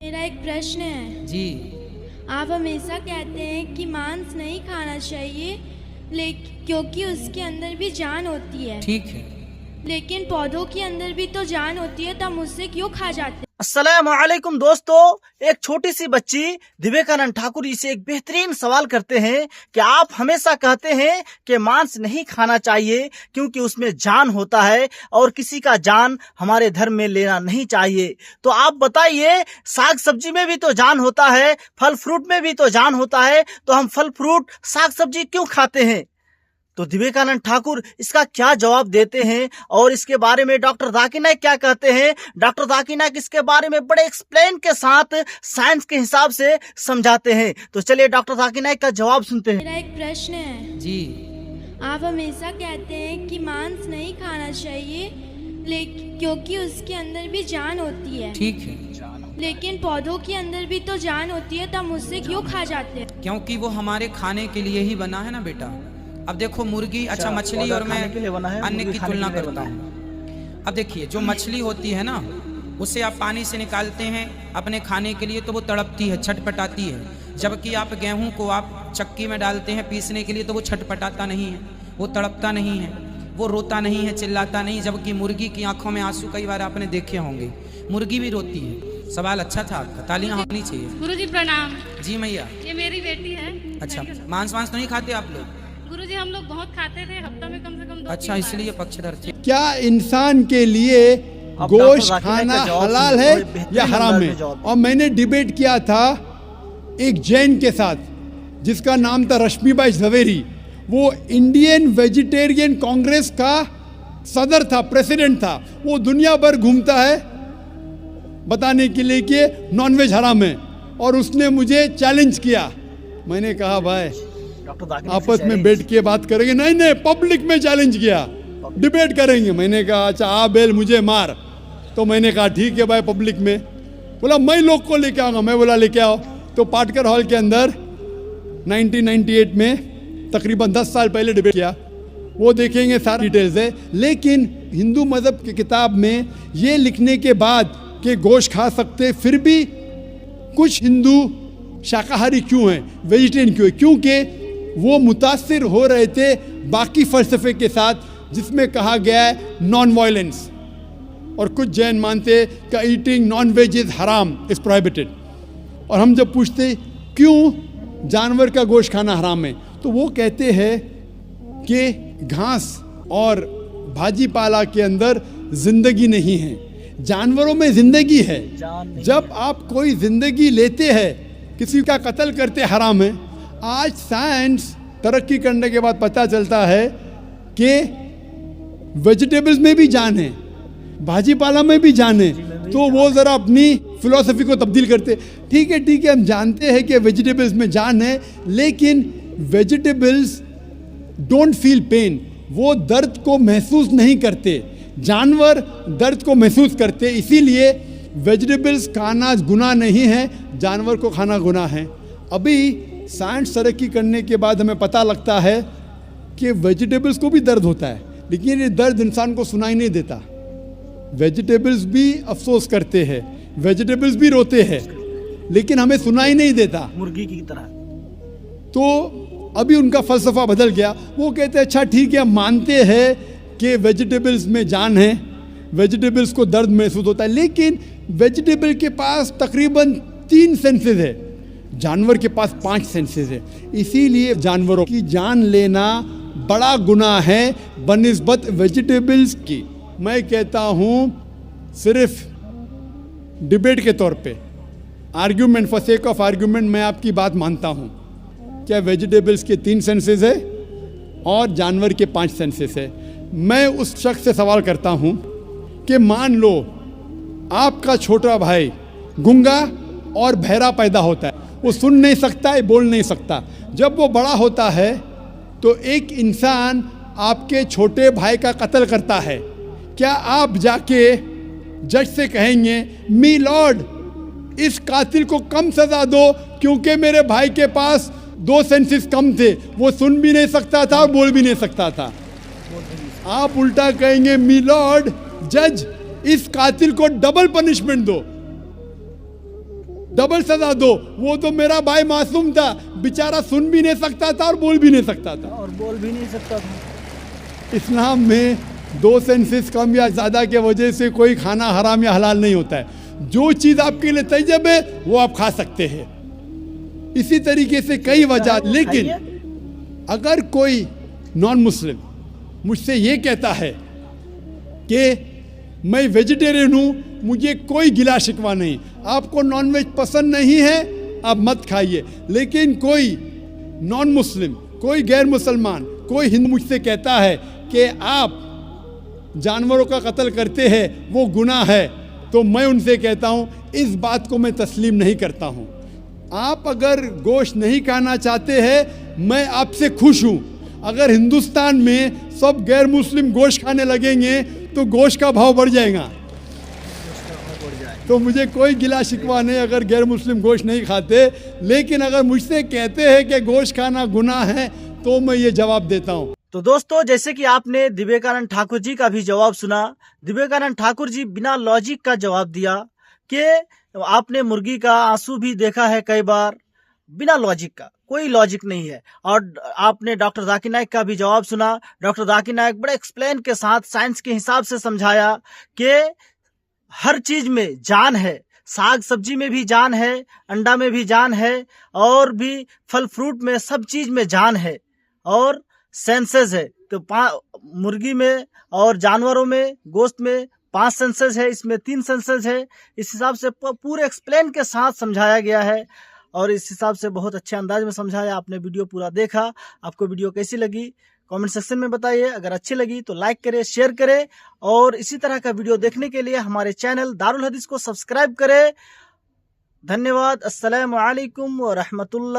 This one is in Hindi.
मेरा एक प्रश्न है जी। आप हमेशा कहते हैं कि मांस नहीं खाना चाहिए लेकिन क्योंकि उसके अंदर भी जान होती है। ठीक है। लेकिन पौधों के अंदर भी तो जान होती है, तब उससे क्यों खा जाते हैं? अस्सलाम वालेकुम दोस्तों, एक छोटी सी बच्ची दिव्यकानंद ठाकुर जी से एक बेहतरीन सवाल करते हैं कि आप हमेशा कहते हैं कि मांस नहीं खाना चाहिए क्योंकि उसमें जान होता है और किसी का जान हमारे धर्म में लेना नहीं चाहिए। तो आप बताइए, साग सब्जी में भी तो जान होता है, फल फ्रूट में भी तो जान होता है, तो हम फल फ्रूट साग सब्जी क्यों खाते हैं? तो दिव्यकानंद ठाकुर इसका क्या जवाब देते हैं और इसके बारे में डॉक्टर जाकिर नाइक क्या कहते हैं? डॉक्टर जाकिर नाइक इसके बारे में बड़े एक्सप्लेन के साथ साइंस के हिसाब से समझाते हैं। तो चलिए डॉक्टर जाकिर नाइक का जवाब सुनते हैं। मेरा एक प्रश्न है जी। आप हमेशा कहते हैं कि मांस नहीं खाना चाहिए लेकिन क्योंकि उसके अंदर भी जान होती है। ठीक है। लेकिन पौधों के अंदर भी तो जान होती है, तब उससे क्यों खा जाते हैं? क्योंकि वो हमारे खाने के लिए ही बना है ना बेटा। अब देखो मुर्गी, अच्छा मछली और मैं अन्य की तुलना करता हूँ। अब देखिए जो मछली होती है ना, उसे आप पानी से निकालते हैं अपने खाने के लिए तो वो तड़पती है, छटपटाती है। जबकि आप गेहूं को आप चक्की में डालते हैं पीसने के लिए तो वो छटपटाता नहीं है, वो तड़पता नहीं है, वो रोता नहीं है, चिल्लाता नहीं। जबकि मुर्गी की आंखों में आंसू कई बार आपने देखे होंगे, मुर्गी भी रोती है। सवाल अच्छा था आपका, तालियां होनी चाहिए। गुरुजी प्रणाम। जी मैया। ये मेरी बेटी है। अच्छा, मांस वांस तो नहीं खाते आप लोग? गुरुजी हम लोग बहुत खाते थे, हफ्ता में कम से कम 2-3 अच्छा, इसलिए पक्षधर थे। क्या इंसान के लिए गोश्त खाना हलाल है या हराम है? और मैंने डिबेट किया था एक जैन के साथ जिसका नाम था रश्मिबाई झवेरी। वो इंडियन वेजिटेरियन कांग्रेस का सदर था, प्रेसिडेंट था। वो दुनिया भर घूमता है बताने के लिए कि नॉनवेज हराम है, और उसने मुझे चैलेंज किया। मैंने कहा भाई आपस में बैठ के बात करेंगे। नहीं, पब्लिक में चैलेंज किया, डिबेट करेंगे। मैंने कहा अच्छा आ बेल मुझे मार। तो मैंने कहा ठीक है भाई, पब्लिक में। बोला मैं लोग को लेके आऊँगा। मैं बोला लेके आओ। तो पाटकर हॉल के अंदर 1998 में तकरीबन 10 साल पहले डिबेट किया। वो देखेंगे, सारी डिटेल्स है। लेकिन हिंदू मज़हब की किताब में ये लिखने के बाद कि गोश्त खा सकते, फिर भी कुछ हिंदू शाकाहारी क्यों हैं, वेजिटेरियन क्यों है? क्योंकि वो मुतासिर हो रहे थे बाकी फ़लसफ़े के साथ जिसमें कहा गया है नॉन वायलेंस। और कुछ जैन मानते कि ईटिंग नॉन वेज इज़ हराम, इज़ प्रोहिबिटेड। और हम जब पूछते क्यों जानवर का गोश्त खाना हराम है, तो वो कहते हैं कि घास और भाजी पाला के अंदर ज़िंदगी नहीं है, जानवरों में ज़िंदगी है। जब आप कोई ज़िंदगी लेते हैं, किसी का कत्ल करते हराम है। आज साइंस तरक्की करने के बाद पता चलता है कि वेजिटेबल्स में भी जान है, भाजी पाला में भी जान है। तो वो ज़रा अपनी फिलॉसफी को तब्दील करते। ठीक है, हम जानते हैं कि वेजिटेबल्स में जान है, लेकिन वेजिटेबल्स डोंट फील पेन, वो दर्द को महसूस नहीं करते। जानवर दर्द को महसूस करते, इसीलिए वेजिटेबल्स खाना गुनाह नहीं है, जानवर को खाना गुनाह है। अभी साइंस तरक्की करने के बाद हमें पता लगता है कि वेजिटेबल्स को भी दर्द होता है, लेकिन ये दर्द इंसान को सुनाई नहीं देता। वेजिटेबल्स भी अफसोस करते हैं, वेजिटेबल्स भी रोते हैं, लेकिन हमें सुनाई नहीं देता, मुर्गी की तरह। तो अभी उनका फलसफा बदल गया। वो कहते हैं अच्छा ठीक है, हम मानते हैं कि वेजिटेबल्स में जान है, वेजिटेबल्स को दर्द महसूस होता है, लेकिन वेजिटेबल के पास तकरीबन 3 सेंसेस है, जानवर के पास 5 सेंसेस है। इसीलिए जानवरों की जान लेना बड़ा गुनाह है बनिस्बत वेजिटेबल्स की। मैं कहता हूँ सिर्फ डिबेट के तौर पे, argument, for sake of argument, मैं आपकी बात मानता हूँ। क्या वेजिटेबल्स के 3 सेंसेस है और जानवर के 5 सेंसेस है? मैं उस शख्स से सवाल करता हूँ कि मान लो आपका छोटा भाई गूंगा और बहरा पैदा होता है, वो सुन नहीं सकता है, बोल नहीं सकता। जब वो बड़ा होता है तो एक इंसान आपके छोटे भाई का कत्ल करता है, क्या आप जाके जज से कहेंगे मी लॉर्ड इस कातिल को कम सजा दो क्योंकि मेरे भाई के पास 2 सेंसेस कम थे, वो सुन भी नहीं सकता था और बोल भी नहीं सकता था? आप उल्टा कहेंगे मी लॉर्ड जज इस कातिल को डबल पनिशमेंट दो। डबल सजा दो। वो तो मेरा भाई मासूम था, बेचारा सुन भी नहीं सकता था और बोल भी नहीं सकता था। इस्लाम में 2 सेंसेस कम या ज़्यादा के वजह से कोई खाना हराम या हलाल नहीं होता है। जो चीज़ आपके लिए तैयब है वो आप खा सकते हैं। इसी तरीके से कई वजह। लेकिन अगर कोई नॉन मुस्लिम मुझसे ये कहता है कि मैं वेजिटेरियन हूँ, मुझे कोई गिला शिकवा नहीं, आपको नॉनवेज पसंद नहीं है आप मत खाइए। लेकिन कोई नॉन मुस्लिम, कोई गैर मुसलमान, कोई हिंदू मुझसे कहता है कि आप जानवरों का कत्ल करते हैं, वो गुनाह है, तो मैं उनसे कहता हूँ इस बात को मैं तस्लीम नहीं करता हूँ। आप अगर गोश्त नहीं खाना चाहते हैं, मैं आपसे खुश हूँ। अगर हिंदुस्तान में सब गैर मुस्लिम गोश्त खाने लगेंगे तो गोश्त का भाव बढ़ जाएगा। तो मुझे कोई गिला शिकवा नहीं अगर गैर मुस्लिम गोश्त नहीं खाते। लेकिन अगर मुझसे कहते हैं कि गोश्त खाना गुनाह है तो मैं ये जवाब देता हूँ। तो दोस्तों, जैसे कि आपने दिव्यकानंद ठाकुर जी का भी जवाब सुना। दिव्यकानंद ठाकुर जी बिना लॉजिक का जवाब दिया कि आपने मुर्गी का आंसू भी देखा है कई बार, बिना लॉजिक का, कोई लॉजिक नहीं है। और आपने डॉक्टर जाकिर नाइक का भी जवाब सुना। डॉक्टर जाकिर नाइक बड़े एक्सप्लेन के साथ साइंस के हिसाब से समझाया कि हर चीज में जान है, साग सब्जी में भी जान है, अंडा में भी जान है, और भी फल फ्रूट में, सब चीज में जान है और सेंसेस है। तो मुर्गी में और जानवरों में, गोश्त में 5 सेंसेस है, इसमें 3 सेंसेस है। इस हिसाब से पूरे एक्सप्लेन के साथ समझाया गया है और इस हिसाब से बहुत अच्छे अंदाज में समझाया। आपने वीडियो पूरा देखा, आपको वीडियो कैसी लगी कमेंट सेक्शन में बताइए। अगर अच्छी लगी तो लाइक करें, शेयर करें और इसी तरह का वीडियो देखने के लिए हमारे चैनल दारुल हदीस को सब्सक्राइब करें। धन्यवाद। अस्सलामु अलैकुम व रहमतुल्लाह।